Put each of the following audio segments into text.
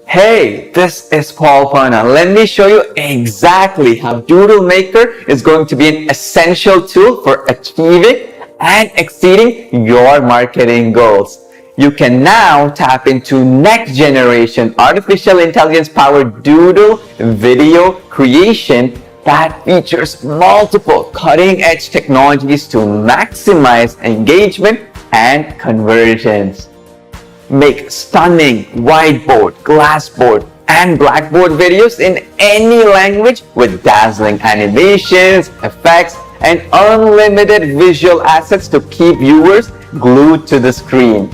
Hey, this is Ponna. Let me show you exactly how DoodleMaker is going to be an essential tool for achieving and exceeding your marketing goals. You can now tap into next generation artificial intelligence powered Doodle video creation that features multiple cutting edge technologies to maximize engagement and conversions. Make stunning Whiteboard, Glassboard, and Blackboard videos in any language with dazzling animations, effects, and unlimited visual assets to keep viewers glued to the screen.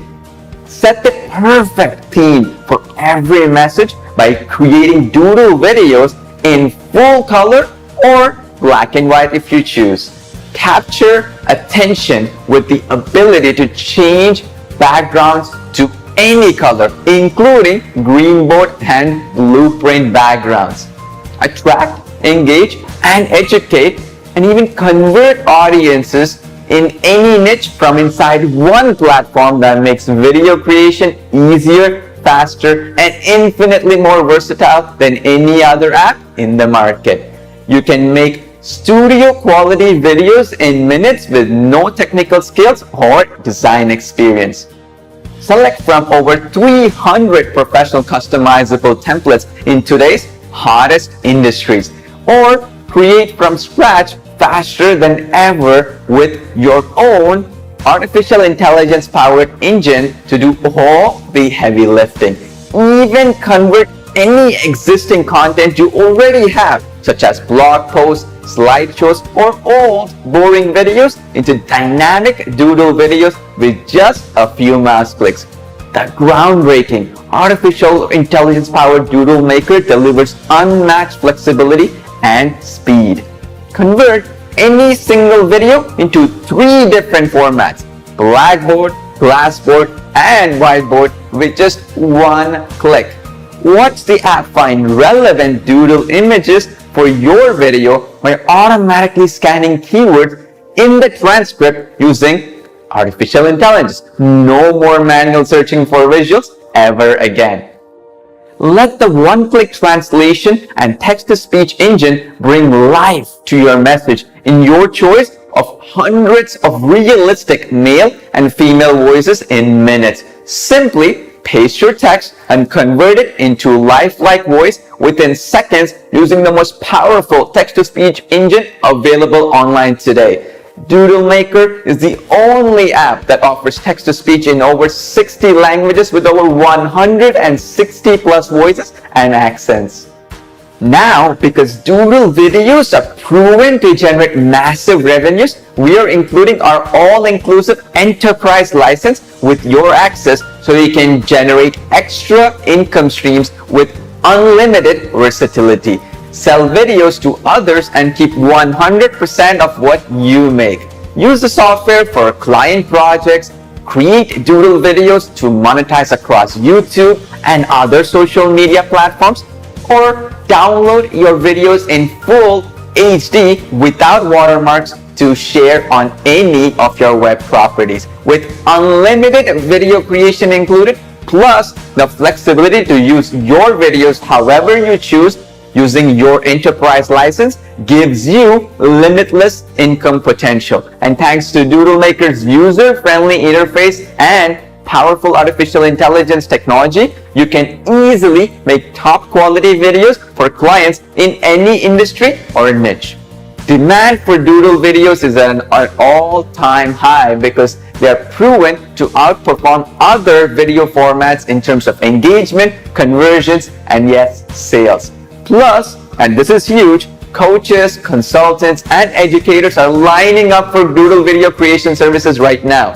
Set the perfect theme for every message by creating Doodle videos in full color or black and white if you choose. Capture attention with the ability to change backgrounds to any color, including greenboard and blueprint backgrounds. Attract, engage, and educate, and even convert audiences in any niche from inside one platform that makes video creation easier, faster, and infinitely more versatile than any other app in the market. You can make studio quality videos in minutes with no technical skills or design experience. Select from over 300 professional customizable templates in today's hottest industries, or create from scratch faster than ever with your own artificial intelligence powered engine to do all the heavy lifting. Even convert any existing content you already have, such as blog posts, slideshows, or old boring videos into dynamic Doodle videos with just a few mouse clicks. The groundbreaking artificial intelligence powered DoodleMaker delivers unmatched flexibility and speed. Convert any single video into 3 different formats: Blackboard, Glassboard, and Whiteboard with just one click. Watch the app find relevant Doodle images for your video by automatically scanning keywords in the transcript using artificial intelligence. No more manual searching for visuals ever again. Let the one-click translation and text-to-speech engine bring life to your message in your choice of hundreds of realistic male and female voices in minutes. Simply paste your text and convert it into lifelike voice within seconds using the most powerful text-to-speech engine available online today. DoodleMaker is the only app that offers text-to-speech in over 60 languages with over 160 plus voices and accents. Now, because Doodle videos are proven to generate massive revenues, we are including our all-inclusive enterprise license with your access so you can generate extra income streams with unlimited versatility. Sell videos to others and keep 100% of what you make. Use the software for client projects, create Doodle videos to monetize across YouTube and other social media platforms, or download your videos in full HD without watermarks to share on any of your web properties. With unlimited video creation included, plus the flexibility to use your videos however you choose using your enterprise license, gives you limitless income potential. And thanks to DoodleMaker's user-friendly interface and powerful artificial intelligence technology, you can easily make top quality videos for clients in any industry or niche. Demand for Doodle videos is at an all-time high because they are proven to outperform other video formats in terms of engagement, conversions, and yes, sales. Plus, and this is huge, coaches, consultants, and educators are lining up for Doodle video creation services right now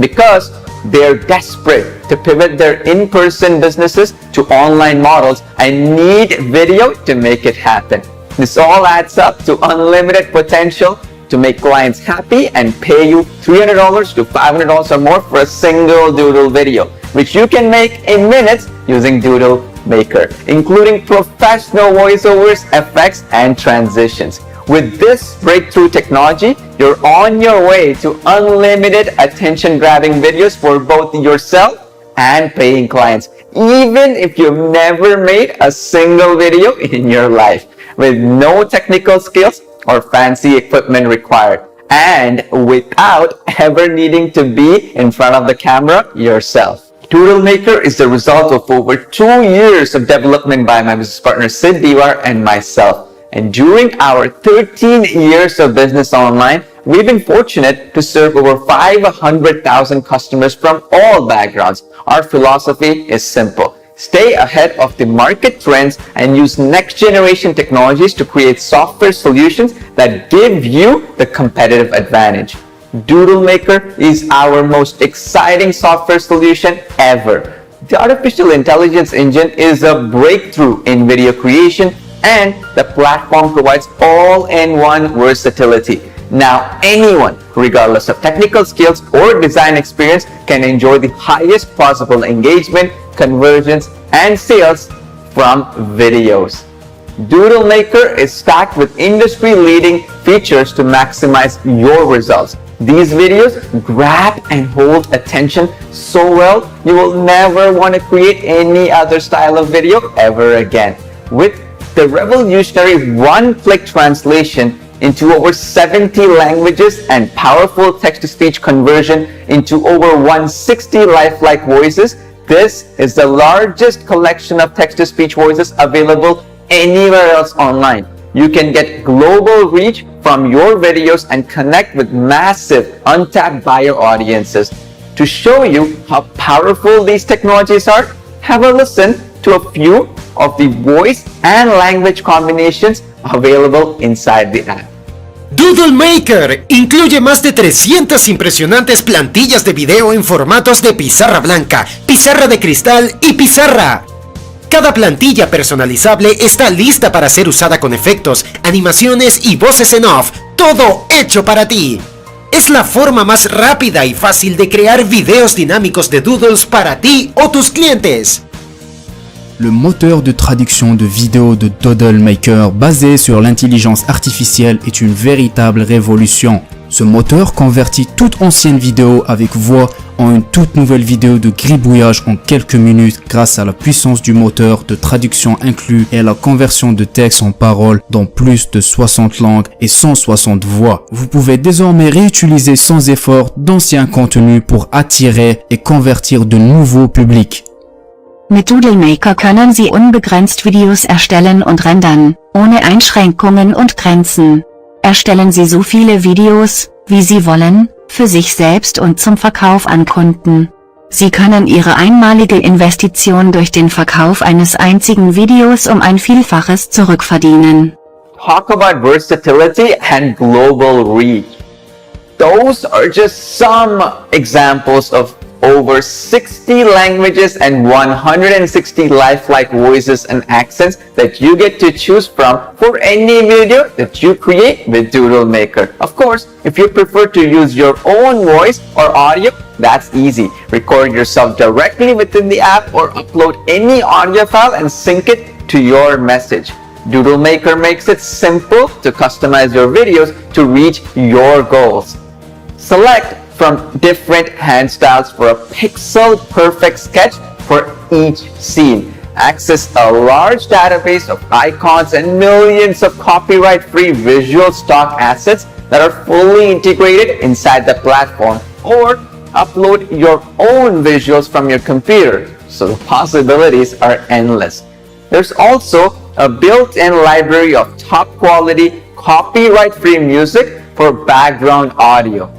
because they're desperate to pivot their in-person businesses to online models and need video to make it happen. This all adds up to unlimited potential to make clients happy and pay you $300 to $500 or more for a single Doodle video, which you can make in minutes using DoodleMaker, including professional voiceovers, effects, and transitions. With this breakthrough technology, you're on your way to unlimited attention-grabbing videos for both yourself and paying clients, even if you've never made a single video in your life, with no technical skills or fancy equipment required, and without ever needing to be in front of the camera yourself. DoodleMaker is the result of over 2 years of development by my business partner Sid Diwar and myself. And during our 13 years of business online, we've been fortunate to serve over 500,000 customers from all backgrounds. Our philosophy is simple. Stay ahead of the market trends and use next generation technologies to create software solutions that give you the competitive advantage. DoodleMaker is our most exciting software solution ever. The artificial intelligence engine is a breakthrough in video creation, and the platform provides all-in-one versatility. Now anyone, regardless of technical skills or design experience, can enjoy the highest possible engagement, conversions, and sales from videos. DoodleMaker is stacked with industry-leading features to maximize your results. These videos grab and hold attention so well, you will never want to create any other style of video ever again. With the revolutionary one-click translation into over 70 languages and powerful text-to-speech conversion into over 160 lifelike voices, this is the largest collection of text-to-speech voices available anywhere else online. You can get global reach from your videos and connect with massive untapped buyer audiences. To show you how powerful these technologies are, have a listen to a few of the voice and language combinations available inside the app. DoodleMaker incluye más de 300 impresionantes plantillas de video en formatos de pizarra blanca, pizarra de cristal y pizarra. Cada plantilla personalizable está lista para ser usada con efectos, animaciones y voces en off, todo hecho para ti. Es la forma más rápida y fácil de crear videos dinámicos de doodles para ti o tus clientes. Le moteur de traduction de vidéos de DoodleMaker basé sur l'intelligence artificielle est une véritable révolution. Ce moteur convertit toute ancienne vidéo avec voix en une toute nouvelle vidéo de gribouillage en quelques minutes grâce à la puissance du moteur de traduction inclus et à la conversion de texte en paroles dans plus de 60 langues et 160 voix. Vous pouvez désormais réutiliser sans effort d'anciens contenus pour attirer et convertir de nouveaux publics. Mit DoodleMaker können Sie unbegrenzt Videos erstellen und rendern, ohne Einschränkungen und Grenzen. Erstellen Sie so viele Videos, wie Sie wollen, für sich selbst und zum Verkauf an Kunden. Sie können Ihre einmalige Investition durch den Verkauf eines einzigen Videos um ein Vielfaches zurückverdienen. Talk about versatility and global reach. Those are just some examples of over 60 languages and 160 lifelike voices and accents that you get to choose from for any video that you create with DoodleMaker. Of course, if you prefer to use your own voice or audio, that's easy. Record yourself directly within the app or upload any audio file and sync it to your message. DoodleMaker makes it simple to customize your videos to reach your goals. Select from different hand styles for a pixel-perfect sketch for each scene. Access a large database of icons and millions of copyright-free visual stock assets that are fully integrated inside the platform, or upload your own visuals from your computer, so the possibilities are endless. There's also a built-in library of top-quality, copyright-free music for background audio.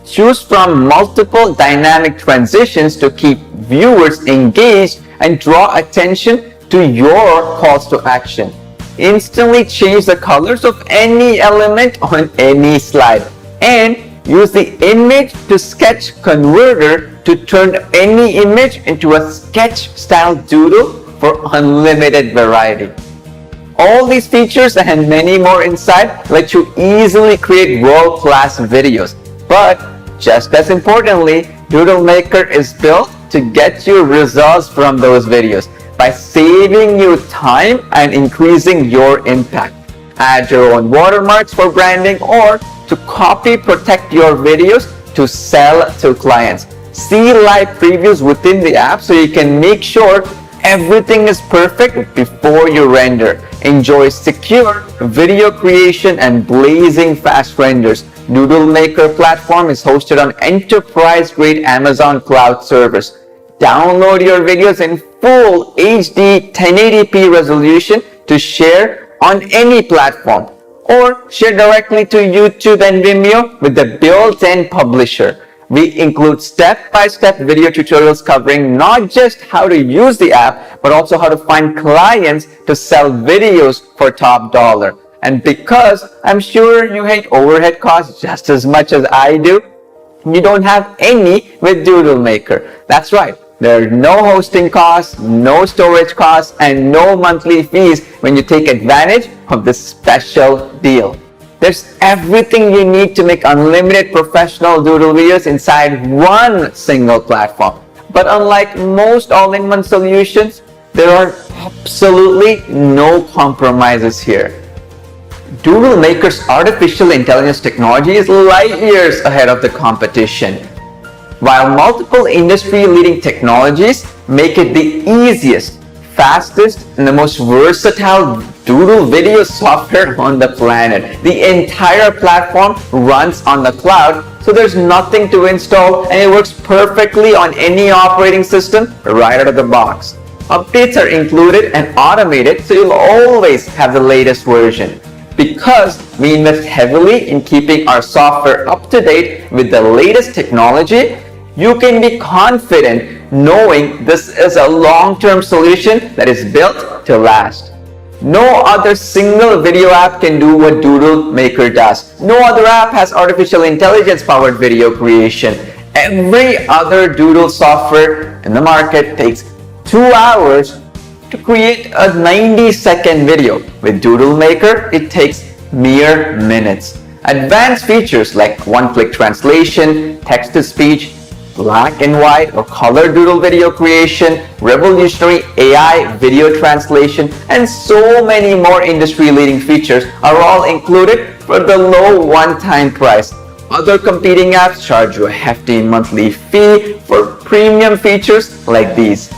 Choose from multiple dynamic transitions to keep viewers engaged and draw attention to your calls to action. Instantly change the colors of any element on any slide, and use the image to sketch converter to turn any image into a sketch style doodle for unlimited variety. All these features and many more inside let you easily create world-class videos. But just as importantly, DoodleMaker is built to get you results from those videos by saving you time and increasing your impact. Add your own watermarks for branding or to copy protect your videos to sell to clients. see live previews within the app so you can make sure everything is perfect before you render. Enjoy secure video creation and blazing fast renders. DoodleMaker platform is hosted on enterprise-grade Amazon cloud servers. Download your videos in full HD 1080p resolution to share on any platform, or share directly to YouTube and Vimeo with the built-in publisher. We include step-by-step video tutorials covering not just how to use the app, but also how to find clients to sell videos for top dollar. And because I'm sure you hate overhead costs just as much as I do, you don't have any with DoodleMaker. That's right. There are no hosting costs, no storage costs, and no monthly fees when you take advantage of this special deal. There's everything you need to make unlimited professional doodle videos inside one single platform. But unlike most all-in-one solutions, there are absolutely no compromises here. DoodleMaker's artificial intelligence technology is light years ahead of the competition. While multiple industry-leading technologies make it the easiest, fastest, and the most versatile doodle video software on the planet, the entire platform runs on the cloud, so there's nothing to install and it works perfectly on any operating system right out of the box. Updates are included and automated, so you'll always have the latest version. Because we invest heavily in keeping our software up to date with the latest technology, you can be confident knowing this is a long-term solution that is built to last. No other single video app can do what DoodleMaker does. No other app has artificial intelligence-powered video creation. Every other doodle software in the market takes 2 hours to create a 90-second video. With DoodleMaker, it takes mere minutes. Advanced features like one-click translation, text-to-speech, black and white or color doodle video creation, revolutionary AI video translation, and so many more industry-leading features are all included for the low one-time price. Other competing apps charge you a hefty monthly fee for premium features like these.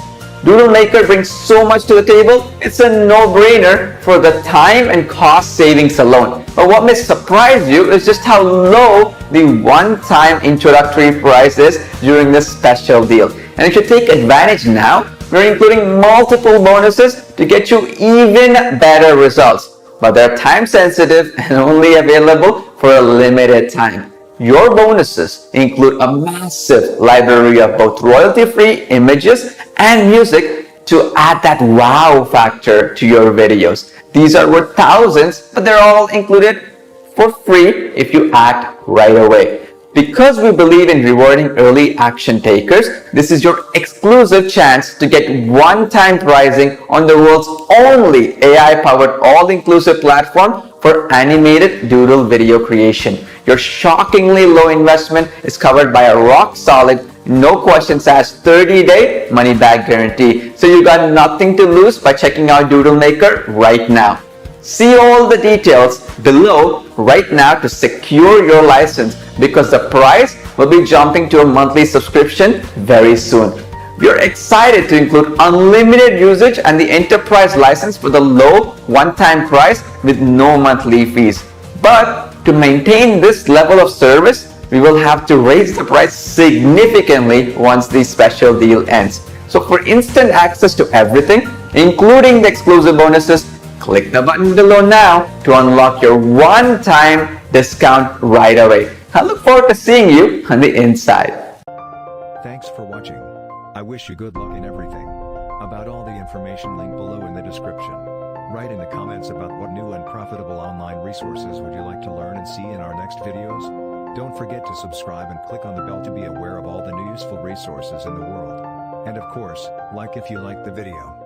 DoodleMaker brings so much to the table, it's a no-brainer for the time and cost savings alone. But what may surprise you is just how low the one-time introductory price is during this special deal. And if you take advantage now, we're including multiple bonuses to get you even better results. But they're time-sensitive and only available for a limited time. Your bonuses include a massive library of both royalty-free images and music to add that wow factor to your videos. These are worth thousands, but they're all included for free if you act right away. Because we believe in rewarding early action takers, this is your exclusive chance to get one-time pricing on the world's only AI-powered all-inclusive platform for animated doodle video creation. Your shockingly low investment is covered by a rock-solid, no questions asked 30-day money-back guarantee. So you got nothing to lose by checking out DoodleMaker right now. See all the details below right now to secure your license, because the price will be jumping to a monthly subscription very soon. We are excited to include unlimited usage and the enterprise license for the low one-time price with no monthly fees. But to maintain this level of service, we will have to raise the price significantly once the special deal ends. So for instant access to everything, including the exclusive bonuses, click the button below now to unlock your one-time discount right away. I look forward to seeing you on the inside. Thanks for watching. I wish you good luck in everything. About all the information linked below in the description. Write in the comments about what new and profitable online resources would you like to learn and see in our next videos. Don't forget to subscribe and click on the bell to be aware of all the new useful resources in the world. And of course, like if you liked the video.